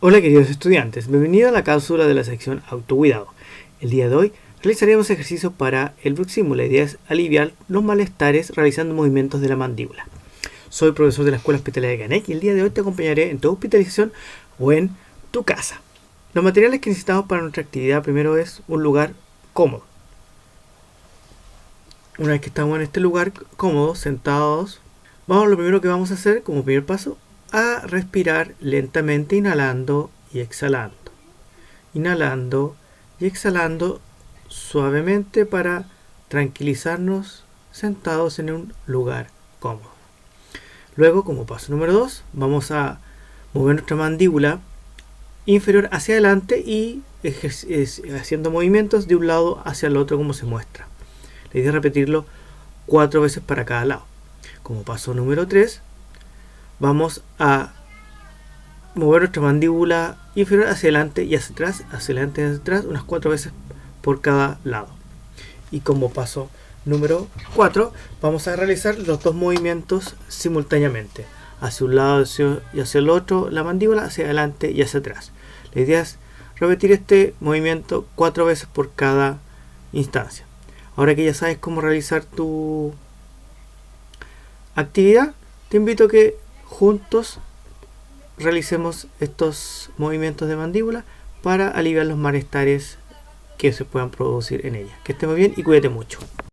Hola queridos estudiantes, bienvenidos a la cápsula de la sección autocuidado. El día de hoy realizaremos ejercicios para el bruxismo. La idea es aliviar los malestares realizando movimientos de la mandíbula. Soy profesor de la Escuela Hospitalaria de Canek y el día de hoy te acompañaré en tu hospitalización o en tu casa. Los materiales que necesitamos para nuestra actividad primero es un lugar cómodo. Una vez que estamos en este lugar cómodo, sentados, lo primero que vamos a hacer como primer paso a respirar lentamente, inhalando y exhalando. Inhalando y exhalando suavemente para tranquilizarnos sentados en un lugar cómodo. Luego, como paso número 2, vamos a mover nuestra mandíbula inferior hacia adelante y haciendo movimientos de un lado hacia el otro como se muestra. La idea es repetirlo 4 veces para cada lado. Como paso número 3, vamos a mover nuestra mandíbula inferior hacia adelante y hacia atrás, unas 4 veces por cada lado. Y como paso número 4, vamos a realizar los dos movimientos simultáneamente. Hacia un lado y hacia el otro, la mandíbula hacia adelante y hacia atrás. La idea es repetir este movimiento 4 veces por cada instancia. Ahora que ya sabes cómo realizar tu actividad, te invito a que juntos realicemos estos movimientos de mandíbula para aliviar los malestares que se puedan producir en ella. Que estés muy bien y cuídate mucho.